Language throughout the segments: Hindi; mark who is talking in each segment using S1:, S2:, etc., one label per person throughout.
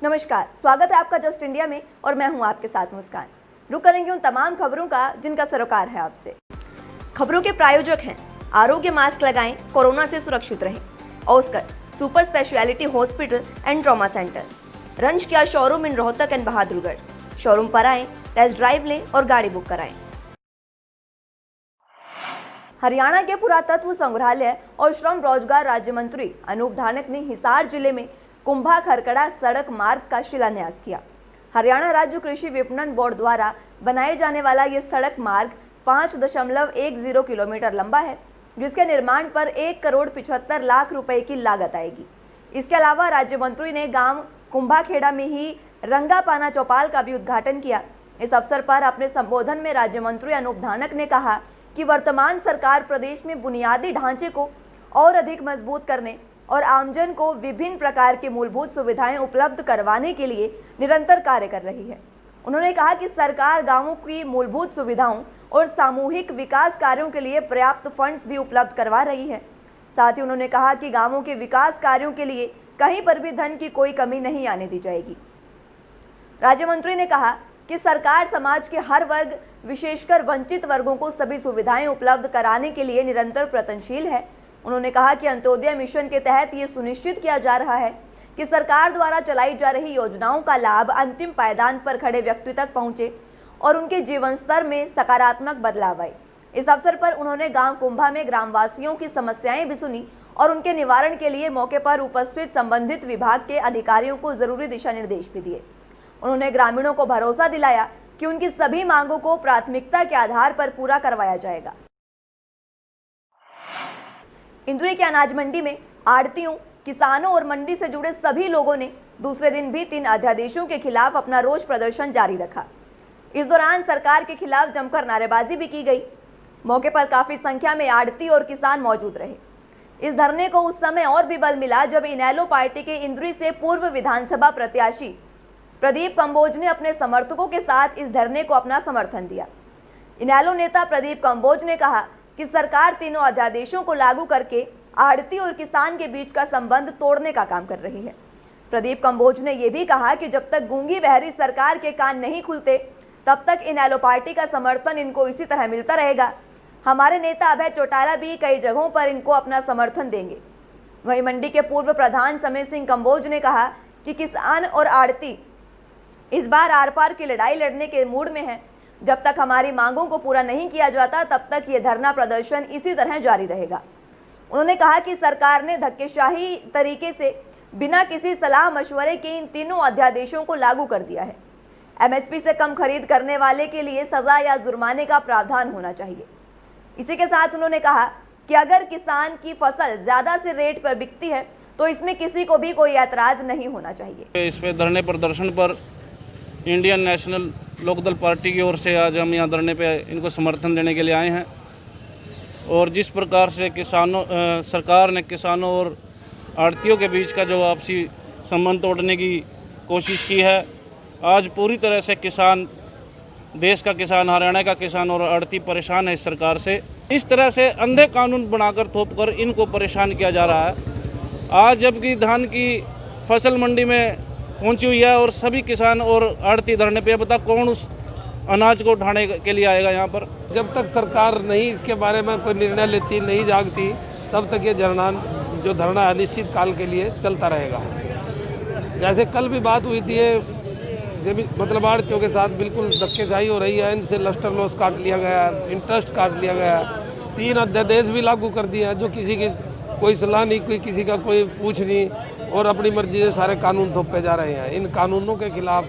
S1: नमस्कार, स्वागत है आपका जस्ट इंडिया में और मैं हूं आपके साथ मुस्कान। रुक करेंगे उन तमाम खबरों का जिनका सरोकार है आपसे। खबरों के प्रायोजक हैं आरोग्य मास्क लगाएं, कोरोना से सुरक्षित रहें। Oscar super speciality hospital and trauma centre, रंज किया showroom in Rohtak and Bahadurgarh. Showroom पर आएं, टेस्ट ड्राइव लें और गाड़ी बुक कराएं। हरियाणा के पुरातत्व संग्रहालय और श्रम रोजगार राज्य मंत्री अनूप धानक ने हिसार जिले में कुंभा खरकड़ा सड़क मार्ग का शिलान्यास किया। हरियाणा राज्य कृषि विपणन बोर्ड द्वारा बनाए जाने वाला ये सड़क मार्ग 5.10 किलोमीटर लंबा है, जिसके निर्माण पर 1,75,00,000 रुपए की लागत आएगी। इसके अलावा राज्य मंत्री ने गांव कुंभाखेड़ा में ही रंगापाना चौपाल का भी उद्घाटन किया। इस अवसर पर अपने संबोधन में राज्य मंत्री अनूप धानक ने कहा कि वर्तमान सरकार प्रदेश में बुनियादी ढांचे को और अधिक मजबूत करने और आमजन को विभिन्न प्रकार की मूलभूत सुविधाएं उपलब्ध करवाने के लिए निरंतर कार्य कर रही है। उन्होंने कहा कि सरकार गांवों की मूलभूत सुविधाओं और सामूहिक विकास कार्यों के लिए पर्याप्त फंड्स भी उपलब्ध करवा रही है। साथ ही उन्होंने कहा कि गांवों के विकास कार्यों के लिए कहीं पर भी धन की कोई कमी नहीं आने दी जाएगी। राज्य मंत्री ने कहा कि सरकार समाज के हर वर्ग, विशेषकर वंचित वर्गों को सभी सुविधाएं उपलब्ध कराने के लिए निरंतर प्रयत्नशील है। उन्होंने कहा कि अंत्योदय मिशन के तहत ये सुनिश्चित किया जा रहा है कि सरकार द्वारा चलाई जा रही योजनाओं का लाभ अंतिम पायदान पर खड़े व्यक्ति तक पहुंचे और उनके जीवन स्तर में सकारात्मक बदलाव आए। इस अवसर पर उन्होंने गांव कुंभा में ग्रामवासियों की समस्याएं भी सुनी और उनके निवारण के लिए मौके पर उपस्थित संबंधित विभाग के अधिकारियों को जरूरी दिशा निर्देश भी दिए। उन्होंने ग्रामीणों को भरोसा दिलाया कि उनकी सभी मांगों को प्राथमिकता के आधार पर पूरा करवाया जाएगा। इंदौर के अनाज मंडी में आढ़तियों, किसानों और मंडी से जुड़े सभी लोगों ने दूसरे दिन भी 3 अध्यादेशों के खिलाफ अपना रोष प्रदर्शन जारी रखा। इस दौरान सरकार के खिलाफ जमकर नारेबाजी भी की गई। मौके पर काफी संख्या में आढ़ती और किसान मौजूद रहे। इस धरने को उस समय और भी बल मिला जब इनेलो पार्टी के इंदौर से पूर्व विधानसभा प्रत्याशी प्रदीप कंबोज ने अपने समर्थकों के साथ इस धरने को अपना समर्थन दिया। इनेलो नेता प्रदीप कंबोज ने कहा कि सरकार तीनों अध्यादेशों को लागू करके आढ़ती और किसान के बीच का संबंध तोड़ने का काम कर रही है। प्रदीप कंबोज ने यह भी कहा कि जब तक गूंगी बहरी सरकार के कान नहीं खुलते तब तक इनेलो पार्टी का समर्थन इनको इसी तरह मिलता रहेगा। हमारे नेता अभय चौटाला भी कई जगहों पर इनको अपना समर्थन देंगे। वहीं मंडी के पूर्व प्रधान समय सिंह कंबोज ने कहा कि किसान और आढ़ती इस बार आर पार की लड़ाई लड़ने के मूड में है। जब तक हमारी मांगों को पूरा नहीं किया जाता तब तक ये धरना प्रदर्शन इसी तरह जारी रहेगा। उन्होंने कहा कि सरकार ने धक्केशाही तरीके से बिना किसी सलाह मशवरे के इन तीनों अध्यादेशों को लागू कर दिया है। एमएसपी से कम खरीद करने वाले के लिए सजा या जुर्माने का प्रावधान होना चाहिए। इसी के साथ उन्होंने कहा कि अगर किसान की फसल ज्यादा से रेट पर बिकती है तो इसमें किसी को भी कोई ऐतराज नहीं होना चाहिए।
S2: इस पे धरने प्रदर्शन पर इंडियन नेशनल लोकदल पार्टी की ओर से आज हम यहाँ धरने पे इनको समर्थन देने के लिए आए हैं। और जिस प्रकार से सरकार ने किसानों और आढ़तियों के बीच का जो आपसी संबंध तोड़ने की कोशिश की है, आज पूरी तरह से किसान, देश का किसान, हरियाणा का किसान और आढ़ती परेशान है इस सरकार से। इस तरह से अंधे कानून बनाकर थोपकर इनको परेशान किया जा रहा है। आज जबकि धान की फसल मंडी में पहुंची हुई है और सभी किसान और आढ़ती धरने पे, बता कौन उस अनाज को उठाने के लिए आएगा यहाँ पर।
S3: जब तक सरकार नहीं इसके बारे में कोई निर्णय लेती, नहीं जागती, तब तक ये धरना अनिश्चित काल के लिए चलता रहेगा। जैसे कल भी बात हुई थी, मतलब आढ़तियों के साथ बिल्कुल धक्केशाही हो रही है। इनसे लस्टर लॉस काट लिया गया, इंटरेस्ट काट लिया गया, 3 अध्यादेश भी लागू कर दिए हैं जो किसी की कोई सलाह नहीं, कोई किसी का कोई पूछ नहीं और अपनी मर्जी से सारे कानून थोपे जा रहे हैं। इन कानूनों के खिलाफ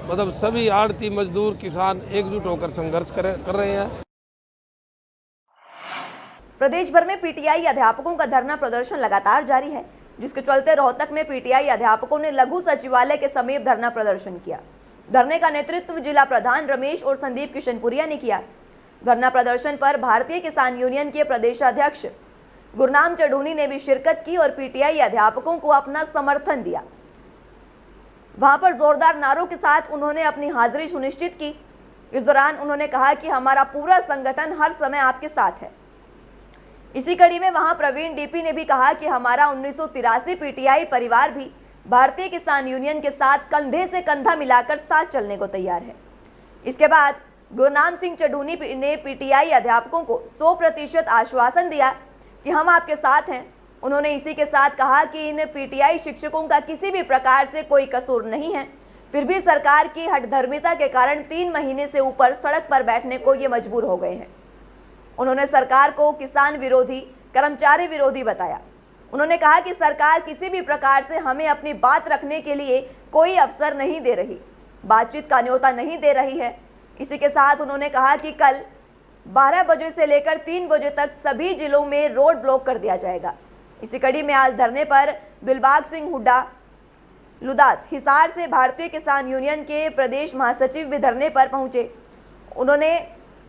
S3: मतलब सभी आढ़ती, मजदूर, किसान एकजुट होकर संघर्ष कर रहे हैं।
S1: प्रदेश भर में पीटीआई अध्यापकों का धरना प्रदर्शन लगातार जारी है, जिसके चलते रोहतक में पीटीआई अध्यापकों ने लघु सचिवालय के समीप धरना प्रदर्शन किया। धरने का नेतृत्व जिला प्रधान रमेश और संदीप किशनपुरिया ने किया। धरना प्रदर्शन पर भारतीय किसान यूनियन के प्रदेशाध्यक्ष गुरनाम चढ़ूनी ने भी शिरकत की और पीटीआई अध्यापकों को अपना समर्थन दिया। वहां पर जोरदार नारों के साथ उन्होंने अपनी हाजिरी सुनिश्चित की। इस दौरान उन्होंने कहा कि हमारा पूरा संगठन हर समय आपके साथ है। इसी कड़ी में वहां प्रवीण डीपी ने भी कहा कि हमारा 1983 पीटीआई परिवार भी भारतीय किसान यूनियन के साथ कंधे से कंधा मिलाकर साथ चलने को तैयार है। इसके बाद गुरनाम सिंह चढ़ूनी ने पीटीआई अध्यापकों को 100% आश्वासन दिया कि हम आपके साथ हैं। उन्होंने इसी के साथ कहा कि इन पीटीआई शिक्षकों का किसी भी प्रकार से कोई कसूर नहीं है, फिर भी सरकार की हठधर्मिता के कारण 3 महीने से ऊपर सड़क पर बैठने को ये मजबूर हो गए हैं। उन्होंने सरकार को किसान विरोधी, कर्मचारी विरोधी बताया। उन्होंने कहा कि सरकार किसी भी प्रकार से हमें अपनी बात रखने के लिए कोई अवसर नहीं दे रही, बातचीत का न्योता नहीं दे रही है। इसी के साथ उन्होंने कहा कि कल 12 बजे से लेकर 3 बजे तक सभी जिलों में रोड ब्लॉक कर दिया जाएगा। इसी कड़ी में आज धरने पर दिलबाग सिंह हुड्डा लुदास हिसार से भारतीय किसान यूनियन के प्रदेश महासचिव भी धरने पर पहुंचे। उन्होंने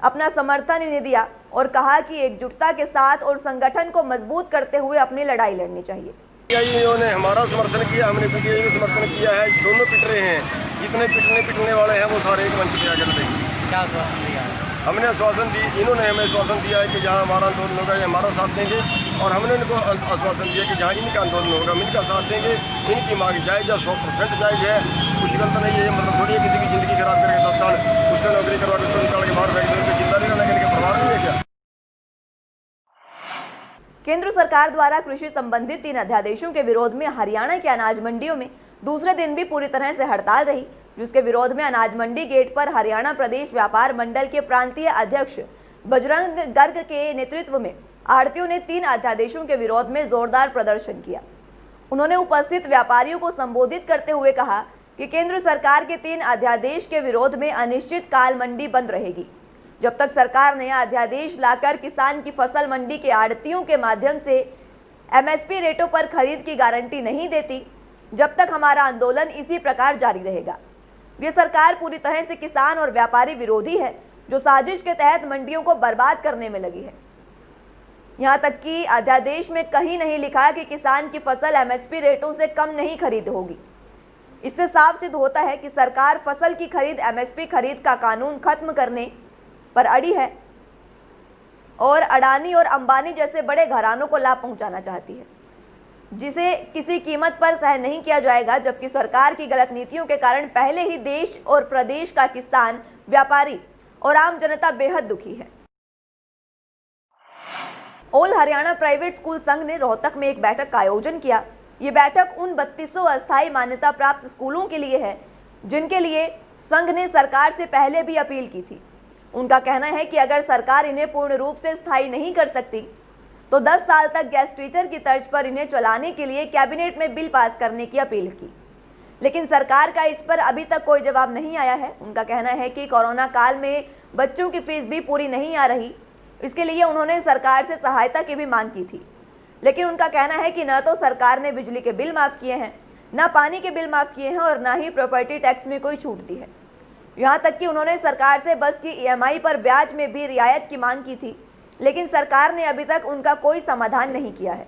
S1: अपना समर्थन इन्हें दिया और कहा कि एकजुटता के साथ और संगठन को मजबूत करते हुए अपनी लड़ाई लड़नी चाहिए।
S4: इन्होंने हमारा समर्थन किया, हमने पीटीआई का समर्थन किया है। दोनों पिट रहे हैं, जितने पिटने वाले हैं वो सारे एक मंच पे आकर लड़ेंगे। क्या आश्वासन दिया? हमने आश्वासन दी, इन्होंने हमें आश्वासन दिया है कि जहाँ हमारा आंदोलन होगा ये हमारा साथ देंगे, और हमने इनको आश्वासन दिया कि जहाँ इनका आंदोलन होगा हम इनका साथ देंगे। इनकी मांग जायज़ है, 100% जायज़ है, कुछ गलत नहीं है। मतलब थोड़ी है किसी की ज़िंदगी खराब करके 10 साल उससे नौकरी करवा के उसको निकाल के बाहर फेंक देंगे, जिंदा नहीं रहना, इनके परिवार नहीं है क्या?
S1: केंद्र सरकार द्वारा कृषि संबंधित 3 अध्यादेशों के विरोध में हरियाणा के अनाज मंडियों में दूसरे दिन भी पूरी तरह से हड़ताल रही, जिसके विरोध में अनाज मंडी गेट पर हरियाणा प्रदेश व्यापार मंडल के प्रांतीय अध्यक्ष बजरंग गर्ग के नेतृत्व में आढ़तियों ने 3 अध्यादेशों के विरोध में जोरदार प्रदर्शन किया। उन्होंने उपस्थित व्यापारियों को संबोधित करते हुए कहा कि केंद्र सरकार के 3 अध्यादेश के विरोध में अनिश्चित काल मंडी बंद रहेगी। जब तक सरकार नया अध्यादेश लाकर किसान की फसल मंडी के आढ़तियों के माध्यम से एमएसपी रेटों पर खरीद की गारंटी नहीं देती, जब तक हमारा आंदोलन इसी प्रकार जारी रहेगा। ये सरकार पूरी तरह से किसान और व्यापारी विरोधी है, जो साजिश के तहत मंडियों को बर्बाद करने में लगी है। यहाँ तक कि अध्यादेश में कहीं नहीं लिखा कि किसान की फसल एमएसपी रेटों से कम नहीं खरीद होगी। इससे साफ सिद्ध होता है कि सरकार फसल की खरीद एमएसपी खरीद का कानून खत्म करने पर अड़ी है और अडानी और अंबानी जैसे बड़े घरानों को लाभ पहुंचाना चाहती है, जिसे किसी कीमत पर सहन नहीं किया जाएगा। जबकि सरकार की गलत नीतियों के कारण पहले ही देश और प्रदेश का किसान, व्यापारी और आम जनता बेहद दुखी है। ऑल हरियाणा प्राइवेट स्कूल संघ ने रोहतक में एक बैठक का आयोजन किया। ये बैठक उन 3200 अस्थायी मान्यता प्राप्त स्कूलों के लिए है जिनके लिए संघ ने सरकार से पहले भी अपील की थी। उनका कहना है कि अगर सरकार इन्हें पूर्ण रूप से स्थायी नहीं कर सकती तो 10 साल तक गेस्ट टीचर की तर्ज पर इन्हें चलाने के लिए कैबिनेट में बिल पास करने की अपील की, लेकिन सरकार का इस पर अभी तक कोई जवाब नहीं आया है। उनका कहना है कि कोरोना काल में बच्चों की फीस भी पूरी नहीं आ रही, इसके लिए उन्होंने सरकार से सहायता की भी मांग की थी, लेकिन उनका कहना है कि न तो सरकार ने बिजली के बिल माफ़ किए हैं, न पानी के बिल माफ़ किए हैं और न ही प्रॉपर्टी टैक्स में कोई छूट दी है। यहाँ तक कि उन्होंने सरकार से बस की ईएमआई पर ब्याज में भी रियायत की मांग की थी, लेकिन सरकार ने अभी तक उनका कोई समाधान नहीं किया है।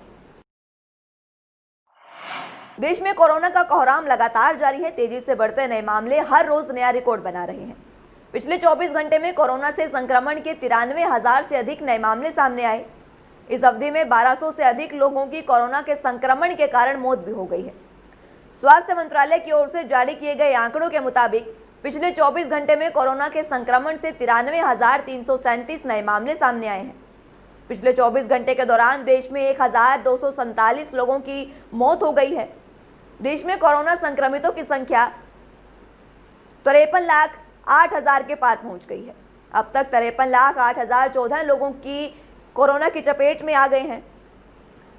S1: देश में कोरोना का कोहराम लगातार जारी है। तेजी से बढ़ते नए मामले हर रोज नया रिकॉर्ड बना रहे हैं। पिछले 24 घंटे में कोरोना से संक्रमण के 93,000 से अधिक नए मामले सामने आए। इस अवधि में 1200 से अधिक लोगों की कोरोना के संक्रमण के कारण मौत भी हो गई है। स्वास्थ्य मंत्रालय की ओर से जारी किए गए आंकड़ों के मुताबिक पिछले 24 घंटे में कोरोना के संक्रमण से 93,337 नए मामले सामने आए हैं। पिछले 24 घंटे के दौरान देश में 1,247 लोगों की मौत हो गई है। देश में कोरोना संक्रमितों की संख्या 53,08,000 के पार पहुंच गई है। अब तक 53,08,014 लोगों की कोरोना की चपेट में आ गए हैं।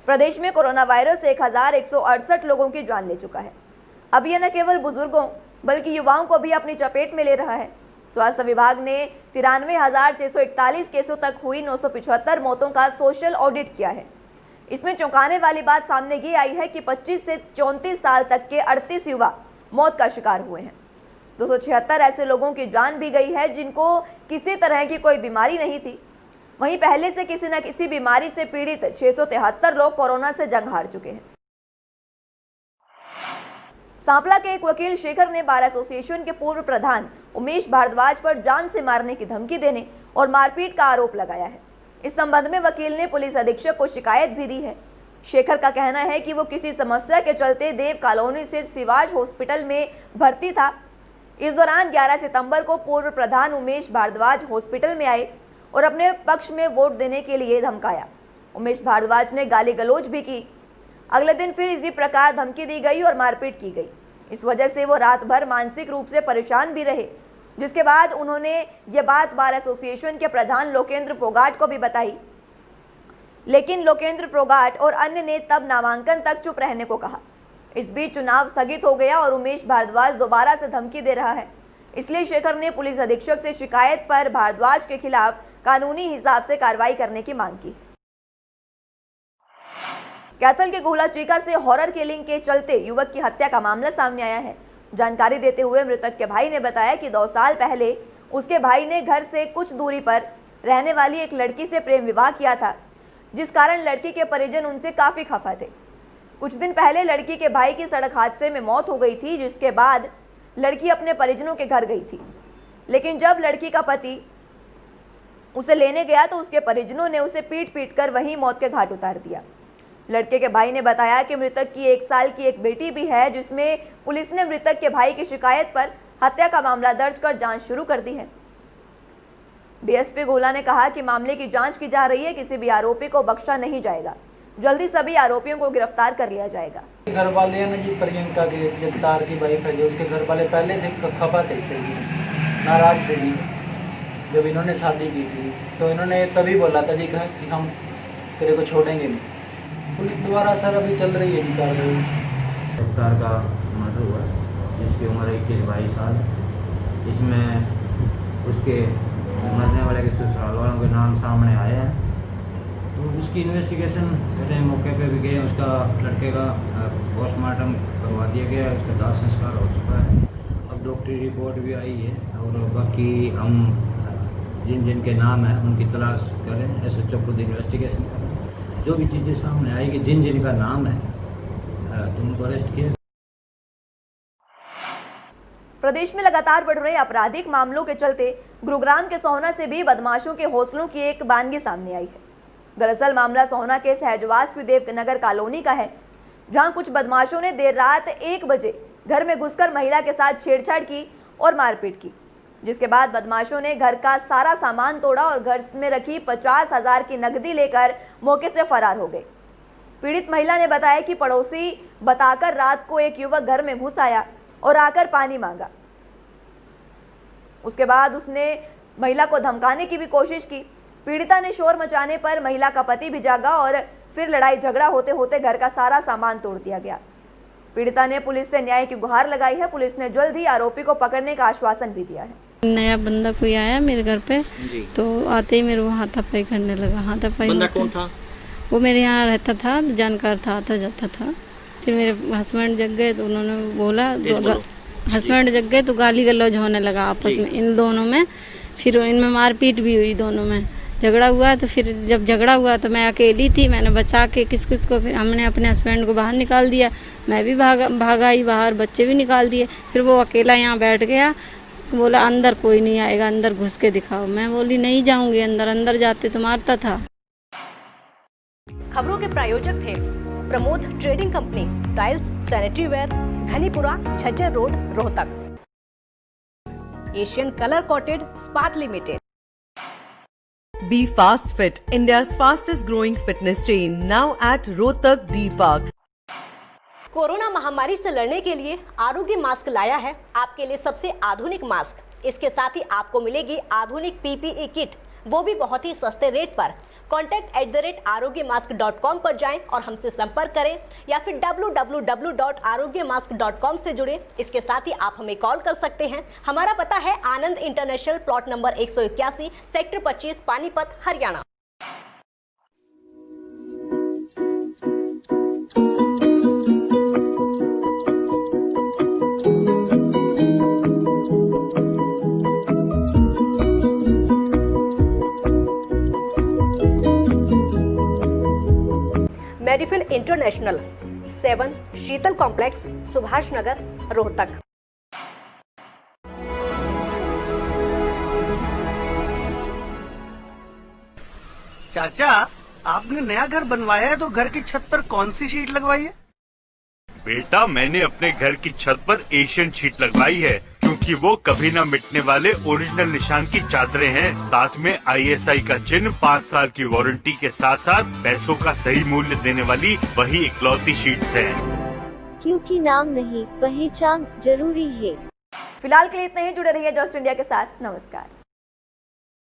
S1: प्रदेश में कोरोना वायरस 1,168 लोगों की जान ले चुका है। अब यह न केवल बुजुर्गों बल्कि युवाओं को भी अपनी चपेट में ले रहा है। स्वास्थ्य विभाग ने 93,641 केसों तक हुई 975 मौतों का सोशल ऑडिट किया है। इसमें चौंकाने वाली बात सामने ये आई है कि 25 से 34 साल तक के 38 युवा मौत का शिकार हुए हैं। 276 ऐसे लोगों की जान भी गई है जिनको किसी तरह की कोई बीमारी नहीं थी। वहीं पहले से किसी न किसी बीमारी से पीड़ित 673 लोग कोरोना से जंग हार चुके हैं। सांपला के एक वकील शेखर ने बार एसोसिएशन के पूर्व प्रधान उमेश भारद्वाज पर जान से मारने की धमकी देने और मारपीट का आरोप लगाया है। इस संबंध में वकील ने पुलिस अधीक्षक को शिकायत भी दी है। शेखर का कहना है कि वो किसी समस्या के चलते देव कॉलोनी से शिवाज हॉस्पिटल में भर्ती था। इस दौरान 11 सितंबर को पूर्व प्रधान उमेश भारद्वाज हॉस्पिटल में आए और अपने पक्ष में वोट देने के लिए धमकाया। उमेश भारद्वाज ने गाली गलौज भी की। अगले दिन फिर इसी प्रकार धमकी दी गई और मारपीट की गई। इस वजह से वो रात भर मानसिक रूप से परेशान भी रहे, जिसके बाद उन्होंने ये बात बार एसोसिएशन के प्रधान लोकेंद्र फोगाट को भी बताई, लेकिन लोकेंद्र फोगाट और अन्य ने तब नामांकन तक चुप रहने को कहा। इस बीच चुनाव स्थगित हो गया और उमेश भारद्वाज दोबारा से धमकी दे रहा है। इसलिए शेखर ने पुलिस अधीक्षक से शिकायत पर भारद्वाज के खिलाफ कानूनी हिसाब से कार्रवाई करने की मांग की। कैथल के गोहला चीका से हॉरर किलिंग के चलते युवक की हत्या का मामला सामने आया है। जानकारी देते हुए मृतक के भाई ने बताया कि 2 साल पहले उसके भाई ने घर से कुछ दूरी पर रहने वाली एक लड़की से प्रेम विवाह किया था, जिस कारण लड़की के परिजन उनसे काफी खफा थे। कुछ दिन पहले लड़की के भाई की सड़क हादसे में मौत हो गई थी, जिसके बाद लड़की अपने परिजनों के घर गई थी। लेकिन जब लड़की का पति उसे लेने गया तो उसके परिजनों ने उसे पीट कर वहीं मौत के घाट उतार दिया। लड़के के भाई ने बताया कि मृतक की 1 साल की एक बेटी भी है, जिसमें पुलिस ने मृतक के भाई की शिकायत पर हत्या का मामला दर्ज कर जांच शुरू कर दी है। डीएसपी गोला ने कहा कि मामले की जांच की जा रही है, किसी भी आरोपी को बख्शा नहीं जाएगा, जल्दी सभी आरोपियों को गिरफ्तार कर लिया जाएगा।
S5: घर वाले हैं ना जी, प्रियंका के जगतार की वाइफ है, जो उसके घर वाले पहले से खफा थे, सही नाराज थे जी। जब इन्होंने शादी की थी तो इन्होंने तभी बोला था जी कि हम तेरे को छोड़ेंगे नहीं। पुलिस द्वारा सर अभी चल रही है जी कार्रवाई।
S6: जगतार का मर्डर हुआ, जिसकी उम्र 21-22 साल। इसमें उसके मरने वाले के ससुराल वालों के नाम सामने आए हैं, तो उसकी इन्वेस्टिगेशन पहले मौके पे भी गए। उसका लड़के का पोस्टमार्टम करवा दिया गया, उसका दाह संस्कार हो चुका है। अब डॉक्टरी रिपोर्ट भी आई है और बाकी हम जिन जिन के नाम हैं उनकी तलाश करें, SHO खुद इन्वेस्टिगेशन करें। जो भी चीज़ें सामने आएगी, जिन जिन का नाम है तो उनको अरेस्ट किया।
S1: प्रदेश में लगातार बढ़ रहे आपराधिक मामलों के चलते गुरुग्राम के सोहना से भी बदमाशों के हौसलों की एक बानगी सामने आई है। दरअसल मामला सोहना के सहजवास की देवनगर कॉलोनी का है, जहां कुछ बदमाशों ने देर रात 1 बजे घर में घुसकर महिला के साथ छेड़छाड़ की और मारपीट की, जिसके बाद बदमाशों ने घर का सारा सामान तोड़ा और घर में रखी 50,000 की नकदी लेकर मौके से फरार हो गए। पीड़ित महिला ने बताया कि पड़ोसी बताकर रात को एक युवक घर में घुस आया और आकर पानी मांगा। उसके बाद उसने महिला को धमकाने की भी कोशिश की। पीड़िता ने शोर मचाने पर महिला का पति भी जागा और फिर लड़ाई झगड़ा होते होते घर का सारा सामान तोड़ दिया गया। पीड़िता ने पुलिस से न्याय की गुहार लगाई है। पुलिस ने जल्द ही आरोपी को पकड़ने का आश्वासन भी दिया है।
S7: नया बंदा कोई आया मेरे घर पे तो आते ही मेरे को हाथापाई करने लगा। हाथापाई बंदा कौन था? वो मेरे यहाँ रहता था, जानकार था, आता जाता था। फिर मेरे हस्बैंड जग गए तो उन्होंने बोला, हस्बैंड जग गए तो गाली गलौज होने लगा आपस में इन दोनों में। फिर इनमें मारपीट भी हुई, दोनों में झगड़ा हुआ। तो फिर जब झगड़ा हुआ तो मैं अकेली थी, मैंने बचा के किस को, फिर हमने अपने हस्बैंड को बाहर निकाल दिया। मैं भी भागा ही बाहर, बच्चे भी निकाल दिए। फिर वो अकेला यहाँ बैठ गया, बोला अंदर कोई नहीं आएगा, अंदर घुस के दिखाओ। मैं बोली नहीं जाऊंगी अंदर, अंदर जाते तो मारता था।
S8: खबरों के प्रायोजक थे Pramod trading company, tiles, sanitary ware, Ghanipura, Jhajjar road, Rohtak. Asian colour coated स्पात limited.
S9: Be Fast Fit, India's fastest growing fitness chain, now at Rohtak D Park.
S8: Corona महामारी से लड़ने के लिए आरोग्य मास्क लाया है आपके लिए सबसे आधुनिक मास्क। इसके साथ ही आपको मिलेगी आधुनिक PPE किट, वो भी बहुत ही सस्ते रेट पर। contact@arogyamask.com पर जाएं और हमसे संपर्क करें या फिर www.arogyamask.com से जुड़ें। इसके साथ ही आप हमें कॉल कर सकते हैं। हमारा पता है Anand international, plot number 181, sector 25, Panipat, Haryana. Medifill international, 7 Sheetal complex, Subhash Nagar, Rohtak.
S10: चाचा आपने नया घर बनवाया है तो घर की छत पर कौन सी शीट लगवाई है?
S11: बेटा, मैंने अपने घर की छत पर एशियन शीट लगवाई है, क्योंकि वो कभी न मिटने वाले ओरिजिनल निशान की चादरें हैं। साथ में ISI का चिन्ह, 5 साल की वारंटी के साथ साथ पैसों का सही मूल्य देने वाली वही इकलौती शीट्स है।
S12: क्योंकि नाम नहीं, पहचान जरूरी है।
S1: फिलहाल के लिए इतना ही। जुड़े रहिए जस्ट इंडिया के साथ। नमस्कार।